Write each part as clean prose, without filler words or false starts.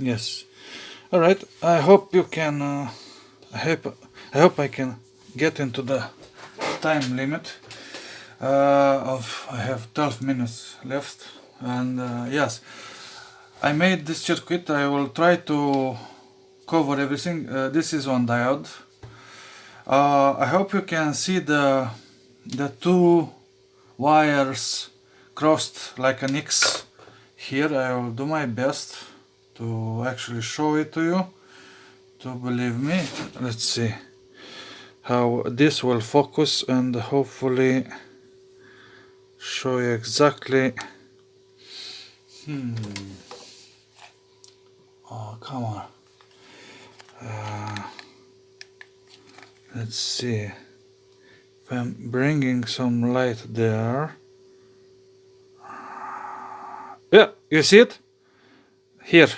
Yes. All right. I hope you can. I hope I can get into the time limit. I have 12 minutes left, and yes, I made this circuit. I will try to cover everything. This is one diode. I hope you can see the two wires crossed like an X here. I will do my best to actually show it to you, to believe me. Let's see how this will focus and hopefully show you exactly. Oh, come on. Let's see if I'm bringing some light there. Yeah, you see it? Here.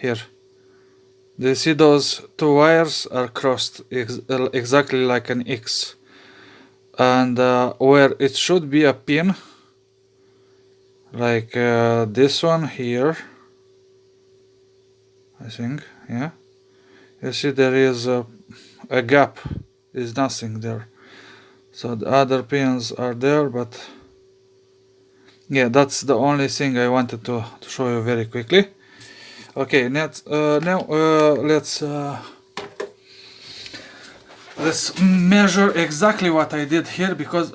Do you see those two wires are crossed exactly like an X? And where it should be a pin, like this one here, I think, yeah. You see there is a gap, is nothing there. So the other pins are there, but yeah, that's the only thing I wanted to show you very quickly. Okay, now let's measure exactly what I did here, because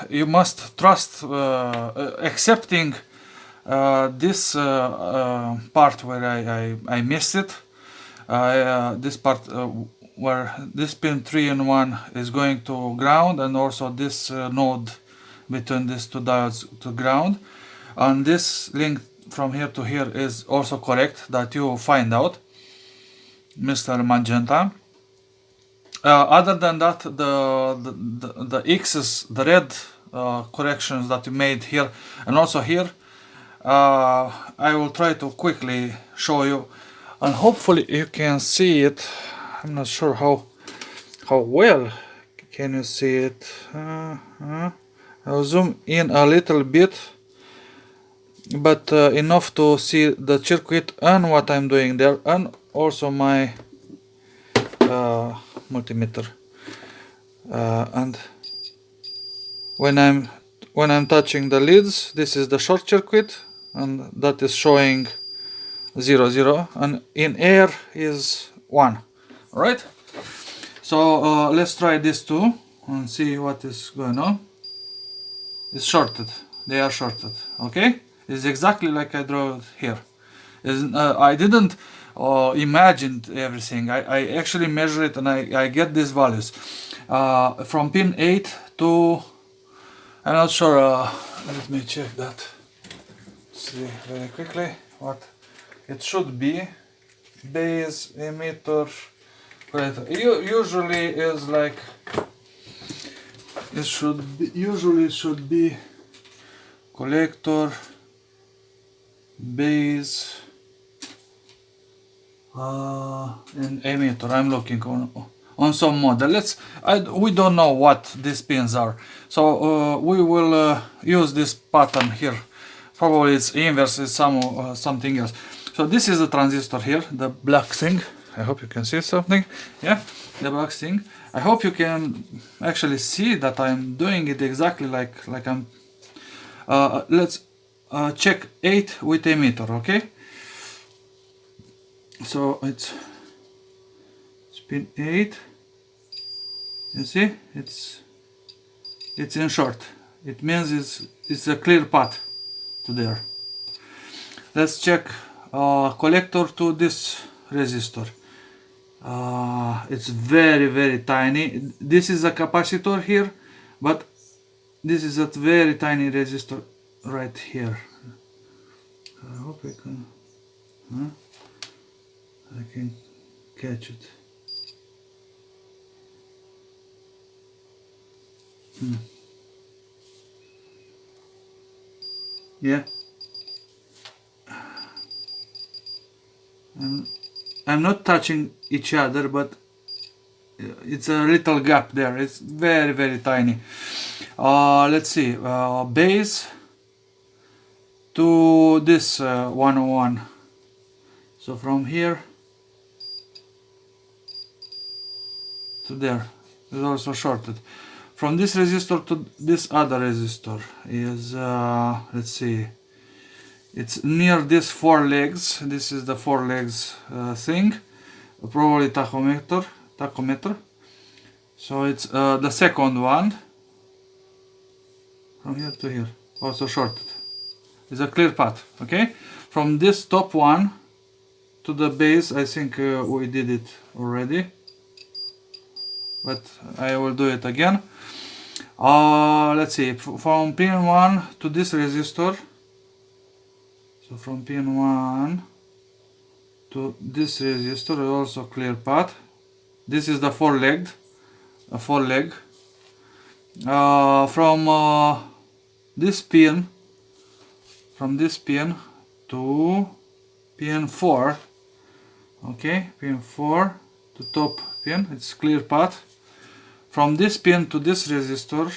you must trust accepting this part where I missed it. This part where this pin 3 and 1 is going to ground, and also this node between these two diodes to ground, and this link from here to here is also correct, that you find out, Mr. Magenta. Other than that, the X's, the red corrections that you made here and also here, I will try to quickly show you, and hopefully you can see it. I'm not sure how well can you see it. I'll zoom in a little bit, but enough to see the circuit and what I'm doing there, and also my multimeter. And when I'm touching the leads, this is the short circuit, and that is showing 0 0, and in air is 1. All right. So let's try this too and see what is going on. It's shorted. They are shorted. Okay. It's exactly like I drew it here. I didn't imagine everything. I actually measure it, and I get these values from pin 8 to, I'm not sure, let me check that, see very quickly what it should be. Base, emitter, collector. Usually is like, it should be collector, base, and emitter. I'm looking on some model. We don't know what these pins are, so we will use this pattern here. Probably it's inverse, it's something else. So this is the transistor here, the black thing. I hope you can see something. Yeah, the black thing. I hope you can actually see that I'm doing it exactly like I'm. Let's check 8 with emitter. Okay. So it's pin 8. You see, it's in short. It means it's a clear path to there. Let's check collector to this resistor. It's very tiny. This is a capacitor here, but this is a very tiny resistor right here. I hope I can catch it. Yeah. I'm not touching each other, but it's a little gap there. It's very tiny. Let's see. Base to this 101. So from here to there is also shorted. From this resistor to this other resistor is let's see, it's near this 4 legs. This is the 4 legs thing, probably tachometer. So it's the second one, from here to here, also shorted. It's a clear path. Okay, from this top one to the base, I think we did it already, but I will do it again. Let's see, from pin 1 to this resistor. So from pin 1 to this resistor is also clear path. This is the 4-legged, a 4-leg. From this pin to pin 4. Okay, pin 4 to top pin, it's clear path. From this pin to this resistor,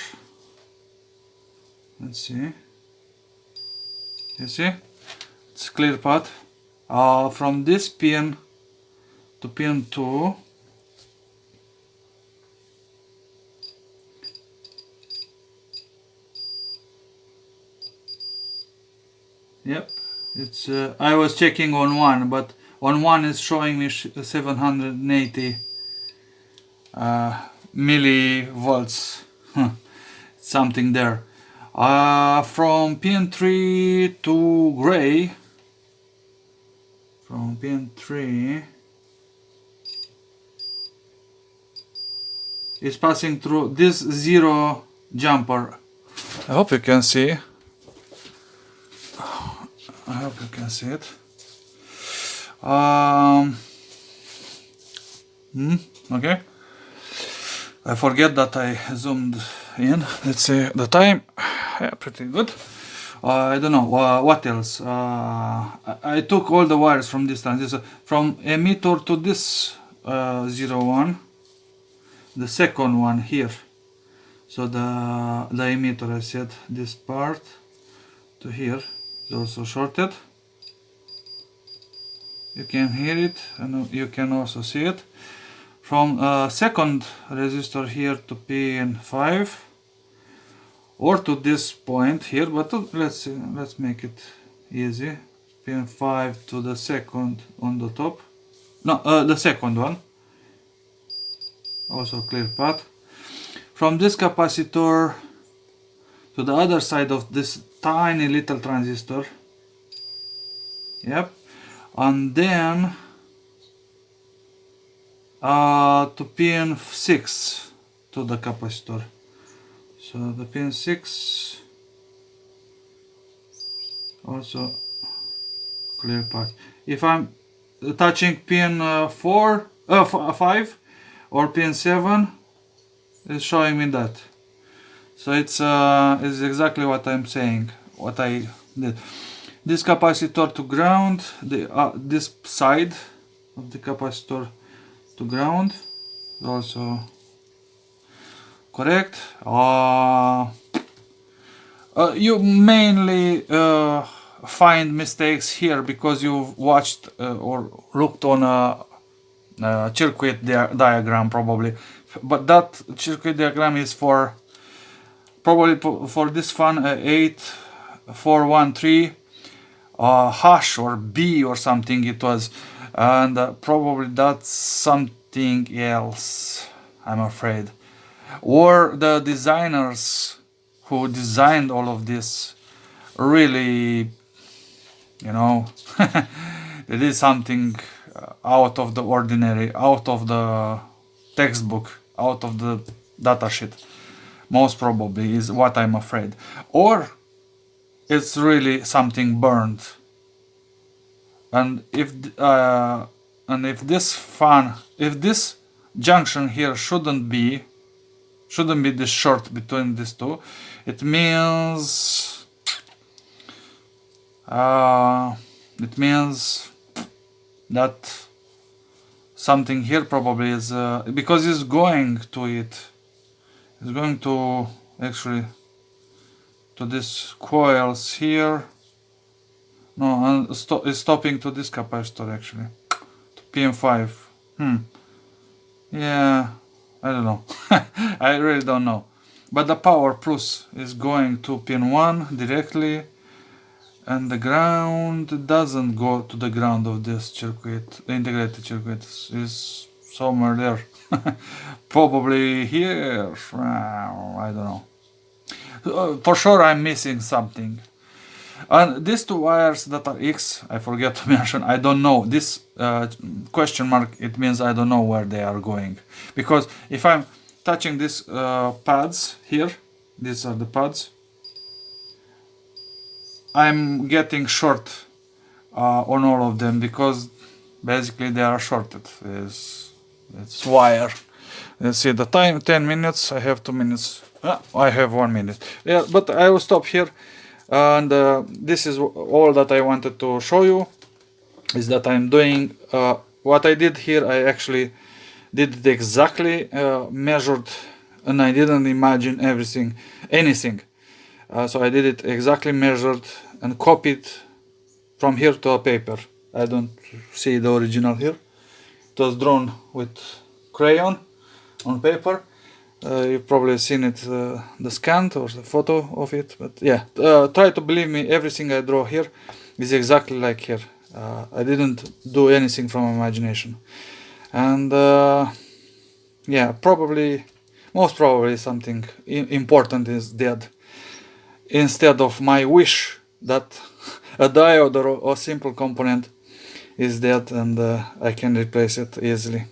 let's see, you see, it's clear path. From this pin to pin 2, yep, it's I was checking on 1, but on 1 is showing me 780 millivolts, something there. From pin 3 to gray, from pin 3 is passing through this 0 jumper. I hope you can see. I hope you can see it. Okay. I forget that I zoomed in. Let's see the time. Yeah, pretty good. I don't know what else. I took all the wires from this transistor, from emitter to this 01, the second one here. So the emitter, I said, this part to here is also shorted. You can hear it and you can also see it. From second resistor here to pin 5, or to this point here, but let's see, let's make it easy. Pin 5 to the second on the top. No, the second one. Also clear path. From this capacitor to the other side of this tiny little transistor. Yep. And then to pin 6 to the capacitor. So the pin 6 also clear path. If I'm touching pin 5 or pin 7, it's showing me that. So it's exactly what I'm saying, what I did. This capacitor to ground, this side of the capacitor to ground, also correct. You mainly find mistakes here because you've watched or looked on a circuit diagram probably, but that circuit diagram is for probably for this fan 8413 hash or B or something it was, and probably that's something else, I'm afraid. Or the designers who designed all of this really, you know, it is something out of the ordinary, out of the textbook, out of the datasheet. Most probably is what I'm afraid. Or it's really something burned. And if this fan, if this junction here shouldn't be this short between these two, it means that something here probably is because it's going to it. It's going to actually to these coils here, No, and it's stopping to this capacitor actually. To PM5. Yeah, I don't know. I really don't know. But the power plus is going to pin 1 directly, and the ground doesn't go to the ground of this circuit. The integrated circuit is somewhere there. Probably here. I don't know. For sure I'm missing something. And these two wires that are X, I forget to mention, I don't know. This question mark, it means I don't know where they are going. Because if I'm touching these pads here, these are the pads, I'm getting short on all of them because basically they are shorted. It's wire. Let's see the time, 10 minutes, I have 2 minutes. I have 1 minute. Yeah, but I will stop here. And this is all that I wanted to show you, is that I'm doing what I did here. I actually did it exactly measured, and I didn't imagine anything. So I did it exactly measured and copied from here to a paper. I don't see the original here. It was drawn with crayon on paper. You've probably seen it, the scan or the photo of it, but yeah, try to believe me, everything I draw here is exactly like here. I didn't do anything from imagination. And yeah, most probably something important is dead. Instead of my wish that a diode or a simple component is dead and I can replace it easily.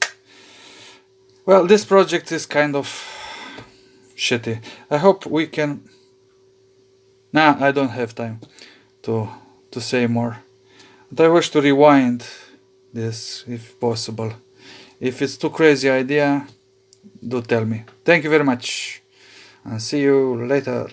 Well, this project is kind of shitty. I hope we can... Nah, I don't have time to say more. But I wish to rewind this if possible. If it's too crazy idea, do tell me. Thank you very much and see you later.